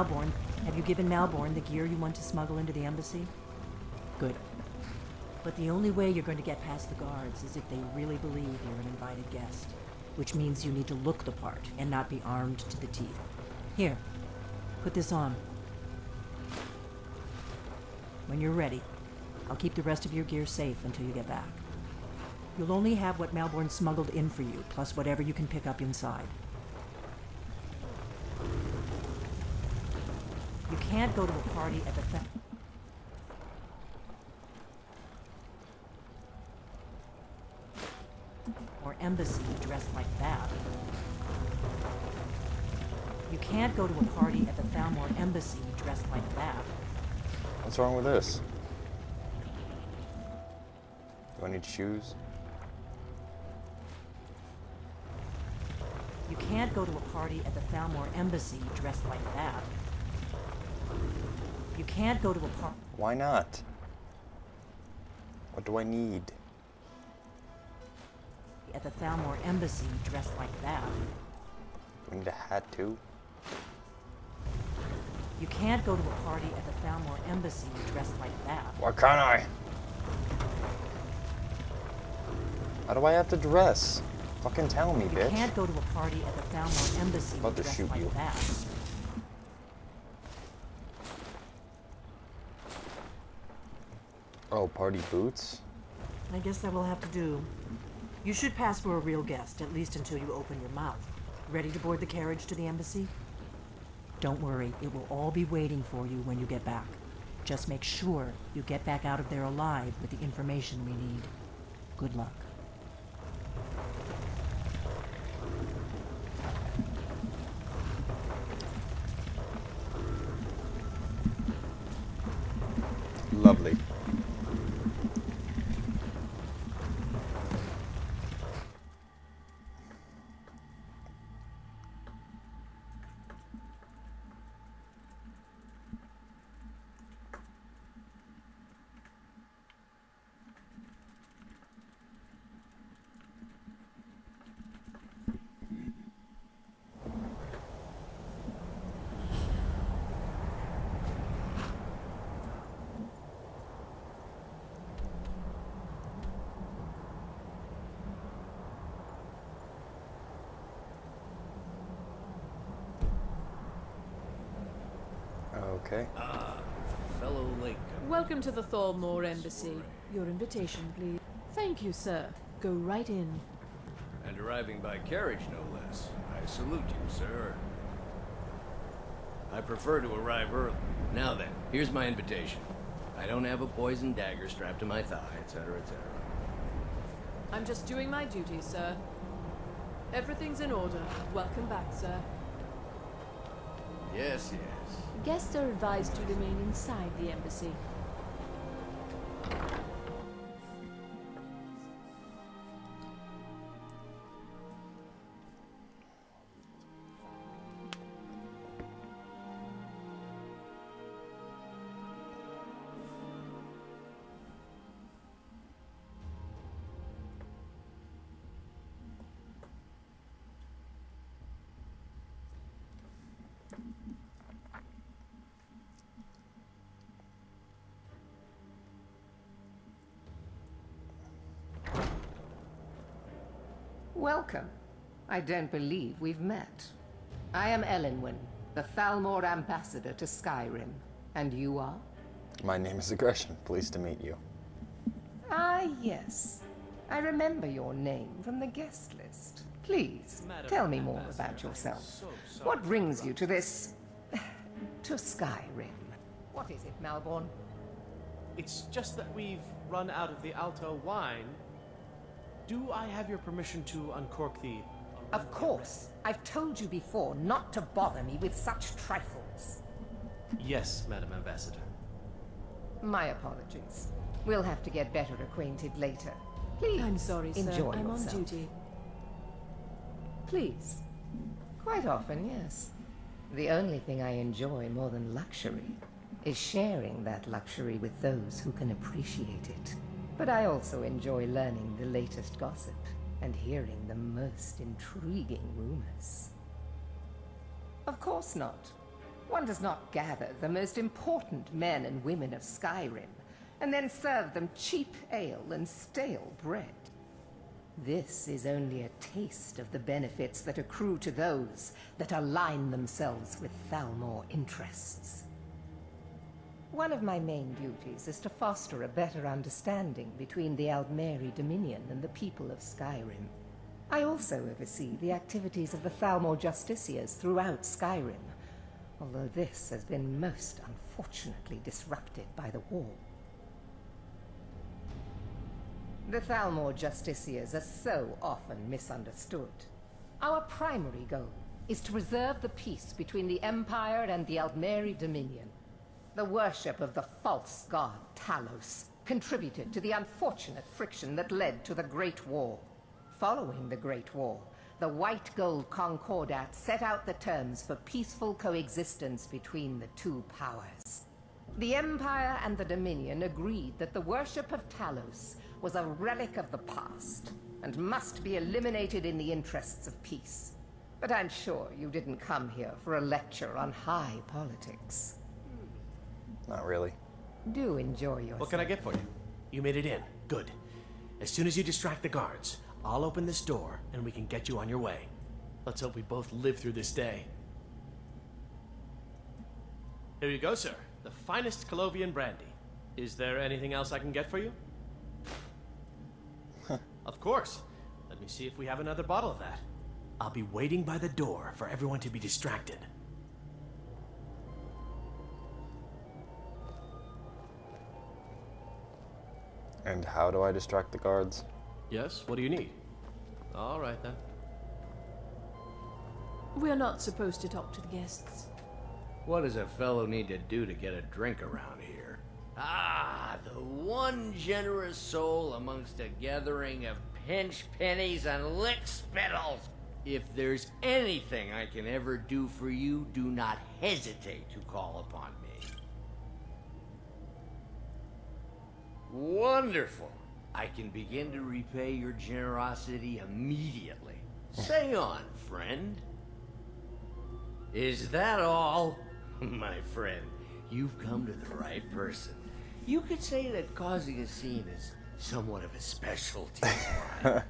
Malborn, have you given Malborn the gear you want to smuggle into the embassy? Good. But the only way you're going to get past the guards is if they really believe you're an invited guest. Which means you need to look the part and not be armed to the teeth. Here, put this on. When you're ready, I'll keep the rest of your gear safe until you get back. You'll only have what Malborn smuggled in for you, plus whatever you can pick up inside. You can't go to a party at the or embassy dressed like that. You can't go to a party at the Thalmor embassy dressed like that. What's wrong with this? Do I need shoes? You can't go to a party at the Thalmor embassy dressed like that. You can't go to a party. Why not? What do I need? At the Thalmor embassy dressed like that. Do I need a hat too? You can't go to a party at the Thalmor embassy dressed like that. Why can't I? How do I have to dress? Fucking tell me, bitch. You can't go to a party at the Thalmor embassy About to dressed shoot like you. that. Oh, party boots? I guess that will have to do. You should pass for a real guest, at least until you open your mouth. Ready to board the carriage to the embassy? Don't worry, it will all be waiting for you when you get back. Just make sure you get back out of there alive with the information we need. Good luck. Lovely. Okay. Fellow Lake. Welcome to the Thalmor Embassy. Your invitation, please. Thank you, sir. Go right in. And arriving by carriage, no less. I salute you, sir. I prefer to arrive early. Now then, here's my invitation. I don't have a poisoned dagger strapped to my thigh, etc., etc. I'm just doing my duty, sir. Everything's in order. Welcome back, sir. Yes, yes. Guests are advised to remain inside the embassy. Welcome. I don't believe we've met. I am Elenwen, the Thalmor ambassador to Skyrim. And you are? My name is Aggression. Pleased to meet you. Ah, yes. I remember your name from the guest list. Please, tell me more about yourself. What brings you to this... to Skyrim? What is it, Malborn? It's just that we've run out of the Alto wine. Do I have your permission to uncork the... Of course. I've told you before not to bother me with such trifles. Yes, Madam Ambassador. My apologies. We'll have to get better acquainted later. Please, I'm sorry, sir. enjoy I'm yourself. on duty. Please. Quite often, yes. The only thing I enjoy more than luxury is sharing that luxury with those who can appreciate it. But I also enjoy learning the latest gossip and hearing the most intriguing rumors. Of course not. One does not gather the most important men and women of Skyrim, and then serve them cheap ale and stale bread. This is only a taste of the benefits that accrue to those that align themselves with Thalmor interests. One of my main duties is to foster a better understanding between the Aldmeri Dominion and the people of Skyrim. I also oversee the activities of the Thalmor Justiciars throughout Skyrim, although this has been most unfortunately disrupted by the war. The Thalmor Justiciars are so often misunderstood. Our primary goal is to preserve the peace between the Empire and the Aldmeri Dominion. The worship of the false god Talos contributed to the unfortunate friction that led to the Great War. Following the Great War, the White Gold Concordat set out the terms for peaceful coexistence between the two powers. The Empire and the Dominion agreed that the worship of Talos was a relic of the past and must be eliminated in the interests of peace. But I'm sure you didn't come here for a lecture on high politics. Not really. Do enjoy yourself. What can I get for you? You made it in. Good. As soon as you distract the guards, I'll open this door and we can get you on your way. Let's hope we both live through this day. Here you go, sir. The finest Colovian brandy. Is there anything else I can get for you? Of course. Let me see if we have another bottle of that. I'll be waiting by the door for everyone to be distracted. And how do I distract the guards? Yes, what do you need? All right, then. We're not supposed to talk to the guests. What does a fellow need to do to get a drink around here? Ah, the one generous soul amongst a gathering of pinch pennies and lick spittles. If there's anything I can ever do for you, do not hesitate to call upon me. Wonderful. I can begin to repay your generosity immediately. Say on, friend. Is that all? My friend, you've come to the right person. You could say that causing a scene is somewhat of a specialty of mine.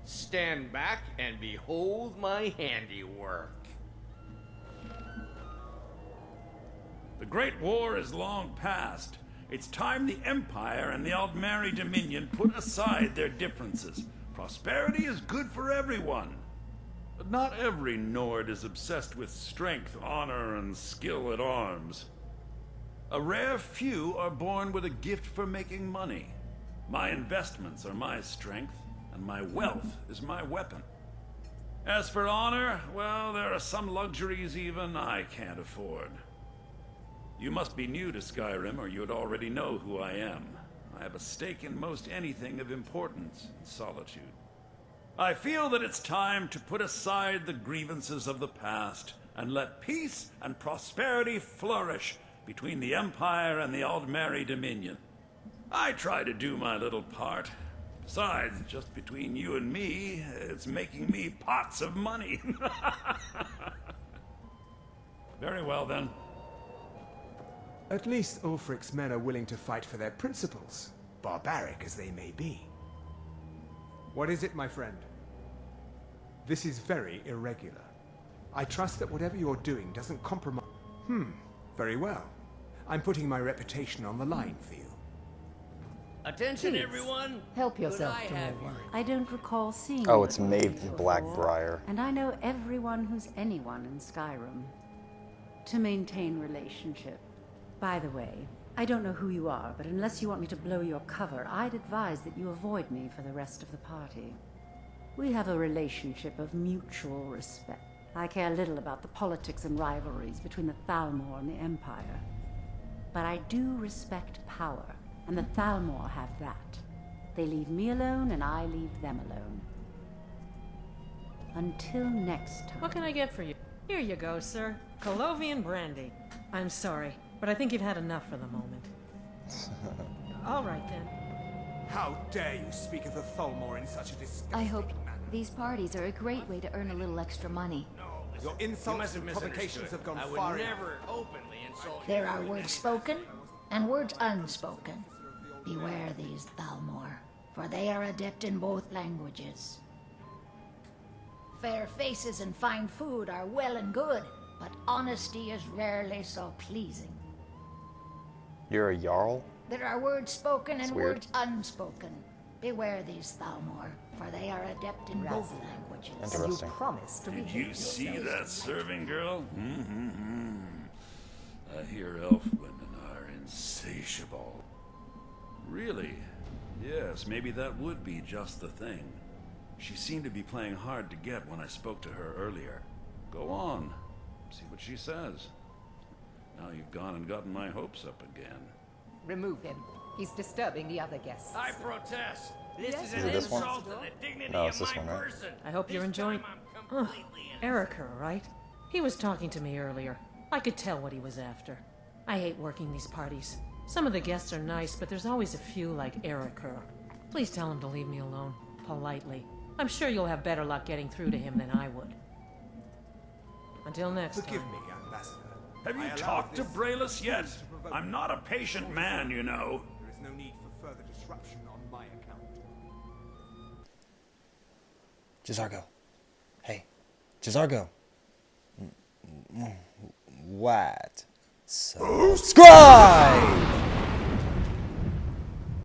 Stand back and behold my handiwork. The Great War is long past. It's time the Empire and the Aldmeri Dominion put aside their differences. Prosperity is good for everyone. But not every Nord is obsessed with strength, honor, and skill at arms. A rare few are born with a gift for making money. My investments are my strength, and my wealth is my weapon. As for honor, well, there are some luxuries even I can't afford. You must be new to Skyrim, or you'd already know who I am. I have a stake in most anything of importance in Solitude. I feel that it's time to put aside the grievances of the past and let peace and prosperity flourish between the Empire and the Aldmeri Dominion. I try to do my little part. Besides, just between you and me, it's making me pots of money. Very well, then. At least Ulfric's men are willing to fight for their principles, barbaric as they may be. What is it, my friend? This is very irregular. I trust that whatever you're doing doesn't compromise... Very well. I'm putting my reputation on the line for you. Attention, Please, everyone. help yourself Could I to have more wine. I don't recall seeing Oh, you it's at the Maeve meeting Blackbriar. before, and I know everyone who's anyone in Skyrim. To maintain relationship. By the way, I don't know who you are, but unless you want me to blow your cover, I'd advise that you avoid me for the rest of the party. We have a relationship of mutual respect. I care little about the politics and rivalries between the Thalmor and the Empire. But I do respect power, and the Thalmor have that. They leave me alone, and I leave them alone. Until next time. What can I get for you? Here you go, sir. Colovian brandy. I'm sorry, but I think you've had enough for the moment. All right, then. How dare you speak of the Thalmor in such a disgusting I hope manner? these parties are a great way to earn a little extra money. Your You insults must have and provocations misunderstood. have gone I would far enough. never openly insult There you. are words spoken and words unspoken. Beware these, Thalmor, for they are adept in both languages. Fair faces and fine food are well and good, but honesty is rarely so pleasing. You're a Jarl? There are words spoken and weird. words unspoken. Beware these, Thalmor, for they are adept in both languages. Interesting. Promise to Did behave you see yourself. that serving girl? I hear elf women are insatiable. Really? Yes, maybe that would be just the thing. She seemed to be playing hard to get when I spoke to her earlier. Go on. See what she says. Now you've gone and gotten my hopes up again. Remove him. He's disturbing the other guests. I protest. This Yes, is Is an it this one? insult to the dignity No, of it's this my one, right? person. I hope you're This enjoying. time I'm completely innocent. Erica, right? He was talking to me earlier. I could tell what he was after. I hate working these parties. Some of the guests are nice, but there's always a few like Erica. Please tell him to leave me alone, politely. I'm sure you'll have better luck getting through to him than I would. Until next Forgive time. me, Ambassador. Have I you allowed talked to this Braylus yet? to provoke I'm not a patient man, you know. There is no need for further disruption on my account. Jazargo. Hey. Jazargo. What? Subscribe!